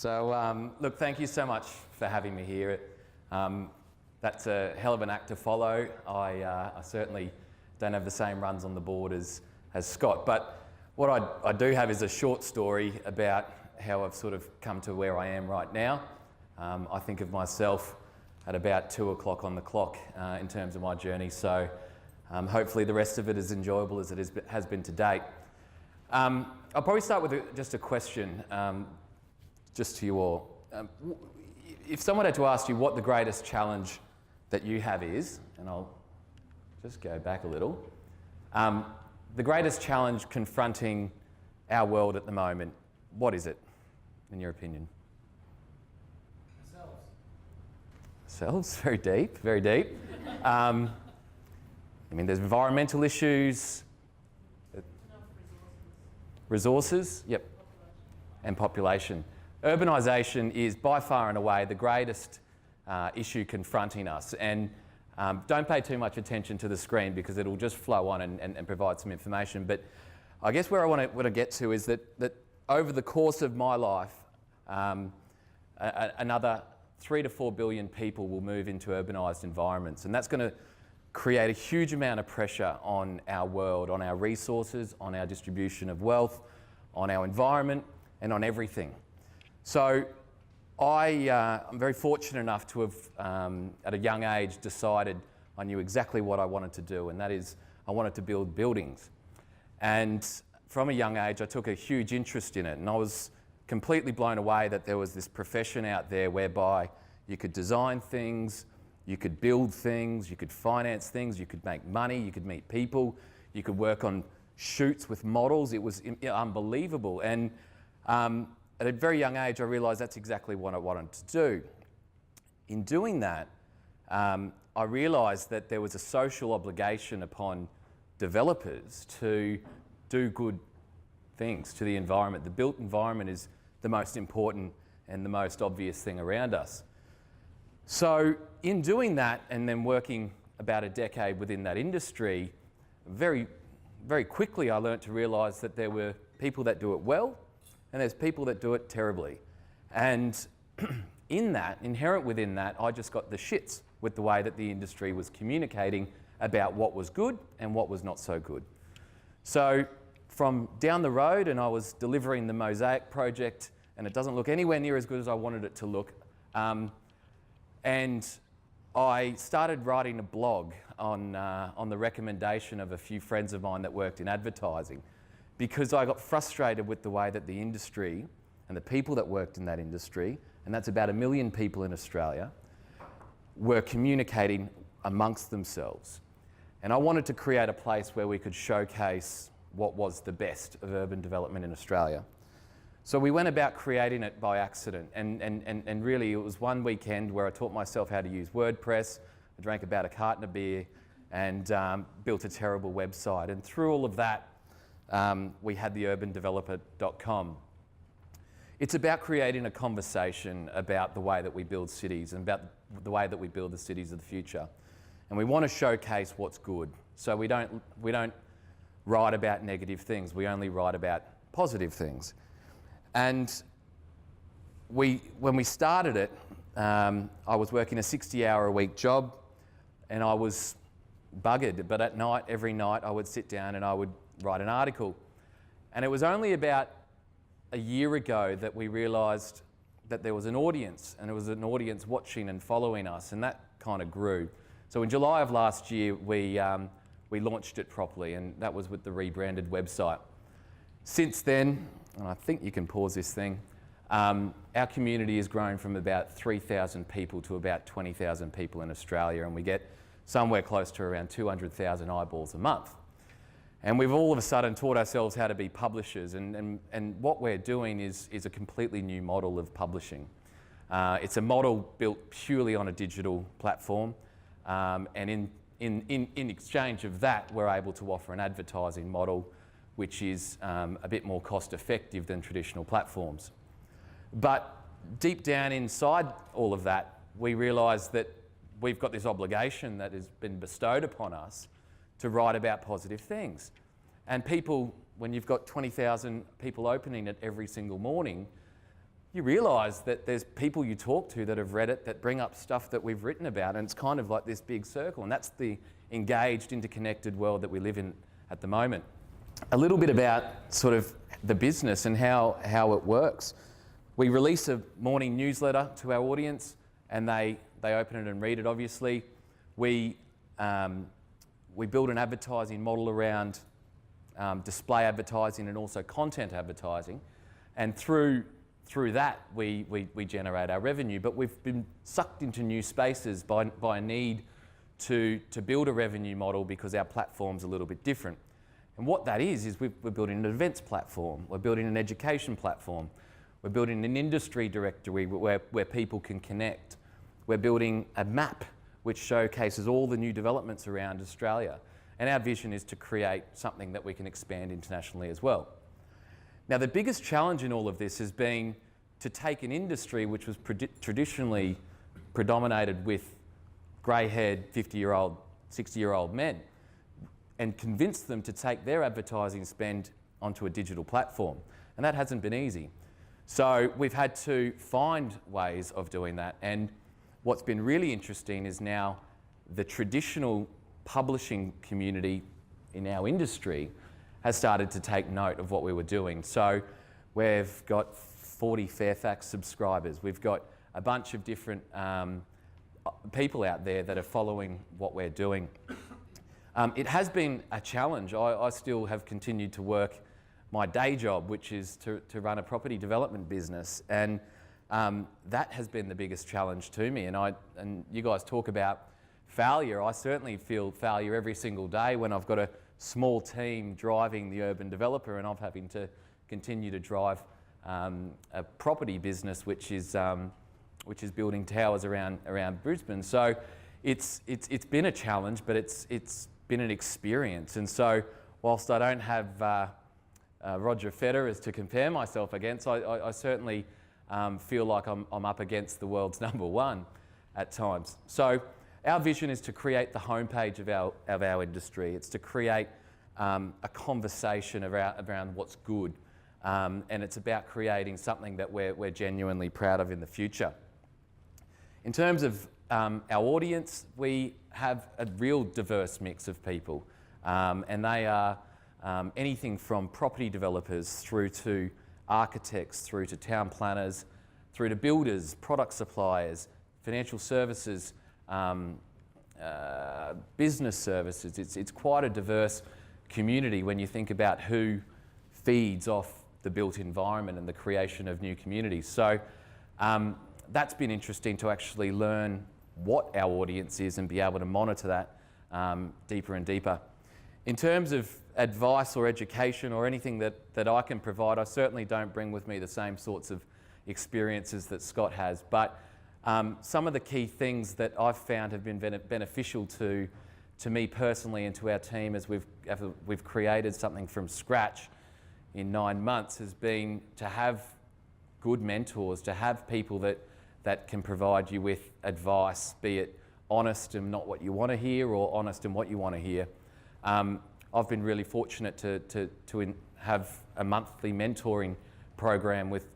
Look, thank you so much for having me here. That's a hell of an act to follow. I certainly don't have the same runs on the board as Scott, but what I do have is a short story about how I've sort of come to where I am right now. I think of myself at about 2 o'clock on the clock in terms of my journey, so hopefully the rest of it is enjoyable as it has been to date. I'll probably start with just a question, just to you all. If someone had to ask you what the greatest challenge that you have is, and I'll just go back a little, the greatest challenge confronting our world at the moment, what is it, in your opinion? Ourselves? Very deep, very deep. I mean, there's environmental issues. Resources, yep, and population. Urbanisation is by far and away the greatest issue confronting us, and don't pay too much attention to the screen because it'll just flow on and provide some information. But I guess where I want to get to is that over the course of my life, another 3 to 4 billion people will move into urbanised environments, and that's going to create a huge amount of pressure on our world, on our resources, on our distribution of wealth, on our environment, and on everything. So I'm very fortunate enough to have, at a young age, decided I knew exactly what I wanted to do, and that is I wanted to build buildings. And from a young age, I took a huge interest in it, and I was completely blown away that there was this profession out there whereby you could design things, you could build things, you could finance things, you could make money, you could meet people, you could work on shoots with models. It was unbelievable. And at a very young age, I realised that's exactly what I wanted to do. In doing that, I realised that there was a social obligation upon developers to do good things to the environment. The built environment is the most important and the most obvious thing around us. So in doing that and then working about a decade within that industry, very, very quickly I learnt to realise that there were people that do it well and there's people that do it terribly. And in that, inherent within that, I just got the shits with the way that the industry was communicating about what was good and what was not so good. So from down the road, and I was delivering the Mosaic project, and it doesn't look anywhere near as good as I wanted it to look. And I started writing a blog on the recommendation of a few friends of mine that worked in advertising, because I got frustrated with the way that the industry and the people that worked in that industry, and that's about 1 million people in Australia, were communicating amongst themselves. And I wanted to create a place where we could showcase what was the best of urban development in Australia. So we went about creating it by accident, and really it was one weekend where I taught myself how to use WordPress. I drank about a carton of beer and built a terrible website. And through all of that, we had the urbandeveloper.com. It's about creating a conversation about the way that we build cities and about the way that we build the cities of the future. And we want to showcase what's good. So we don't write about negative things, we only write about positive things. And when we started it, I was working a 60-hour-a-week job and I was buggered, but at night, every night, I would sit down and I would write an article. And it was only about a year ago that we realised that there was an audience, and there was an audience watching and following us, and that kind of grew. So in July of last year, we launched it properly, and that was with the rebranded website. Since then, and I think you can pause this thing, our community has grown from about 3,000 people to about 20,000 people in Australia, and we get somewhere close to around 200,000 eyeballs a month. And we've all of a sudden taught ourselves how to be publishers, and what we're doing is a completely new model of publishing. It's a model built purely on a digital platform, and in exchange of that, we're able to offer an advertising model which is a bit more cost effective than traditional platforms. But deep down inside all of that, we realise that we've got this obligation that has been bestowed upon us to write about positive things. And people, when you've got 20,000 people opening it every single morning, you realise that there's people you talk to that have read it that bring up stuff that we've written about, and it's kind of like this big circle, and that's the engaged, interconnected world that we live in at the moment. A little bit about sort of the business and how it works. We release a morning newsletter to our audience, and they open it and read it, obviously. We build an advertising model around display advertising and also content advertising, and through that we generate our revenue. But we've been sucked into new spaces by a need to build a revenue model because our platform's a little bit different. And what that is we're building an events platform, we're building an education platform, we're building an industry directory where people can connect. We're building a map which showcases all the new developments around Australia. And our vision is to create something that we can expand internationally as well. Now, the biggest challenge in all of this has been to take an industry which was traditionally predominated with grey-haired 50-year-old, 60-year-old men and convince them to take their advertising spend onto a digital platform. And that hasn't been easy. So we've had to find ways of doing that. And what's been really interesting is now the traditional publishing community in our industry has started to take note of what we were doing. So we've got 40 Fairfax subscribers. We've got a bunch of different people out there that are following what we're doing. It has been a challenge. I still have continued to work my day job, which is to run a property development business. And that has been the biggest challenge to me. And you guys talk about failure. I certainly feel failure every single day when I've got a small team driving the urban developer and I'm having to continue to drive a property business which is building towers around Brisbane. So it's been a challenge, but it's been an experience. And so whilst I don't have Roger Federer to compare myself against, I certainly feel like I'm up against the world's number one at times. So our vision is to create the homepage of our industry. It's to create a conversation around what's good, and it's about creating something that we're genuinely proud of in the future. In terms of our audience, we have a real diverse mix of people, and they are anything from property developers through to architects, through to town planners, through to builders, product suppliers, financial services, business services. It's quite a diverse community when you think about who feeds off the built environment and the creation of new communities. So that's been interesting to actually learn what our audience is and be able to monitor that deeper and deeper. In terms of advice or education or anything that I can provide, I certainly don't bring with me the same sorts of experiences that Scott has, but some of the key things that I've found have been beneficial to me personally and to our team as we've created something from scratch in 9 months has been to have good mentors, to have people that can provide you with advice, be it honest and not what you want to hear or honest and what you want to hear. I've been really fortunate to have a monthly mentoring program with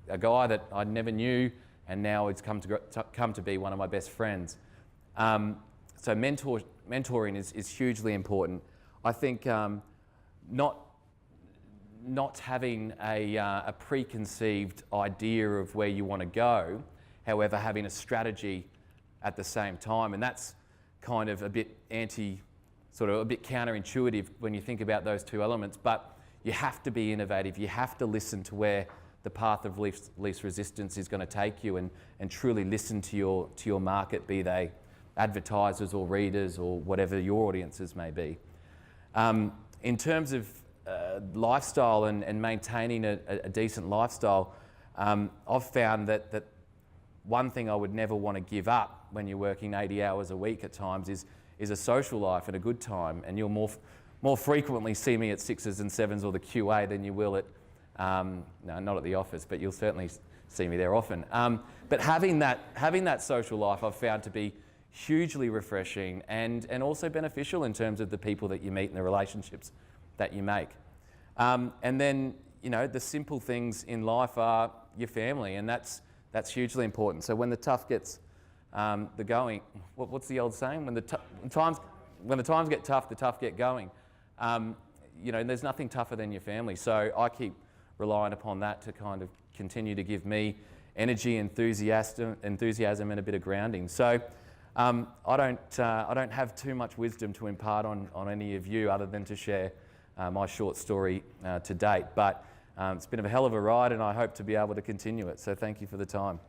a guy that I never knew, and now it's come to be one of my best friends. So mentoring is hugely important. I think not having a preconceived idea of where you want to go, however, having a strategy at the same time, and that's kind of a bit a bit counterintuitive when you think about those two elements, but you have to be innovative. You have to listen to where the path of least resistance is going to take you and truly listen to your market, be they advertisers or readers or whatever your audiences may be. In terms of lifestyle and maintaining a decent lifestyle, I've found that one thing I would never want to give up when you're working 80 hours a week at times is a social life and a good time. And you'll more frequently see me at 6s and 7s or the QA than you will at, no, not at the office, but you'll certainly see me there often. But having that social life I've found to be hugely refreshing and also beneficial in terms of the people that you meet and the relationships that you make. And then, the simple things in life are your family, and that's hugely important. So when the tough gets the going, what's the old saying? When the times get tough, the tough get going. You know, there's nothing tougher than your family. So I keep relying upon that to kind of continue to give me energy, enthusiasm, and a bit of grounding. So I don't have too much wisdom to impart on any of you other than to share my short story to date. But it's been a hell of a ride, and I hope to be able to continue it. So thank you for the time.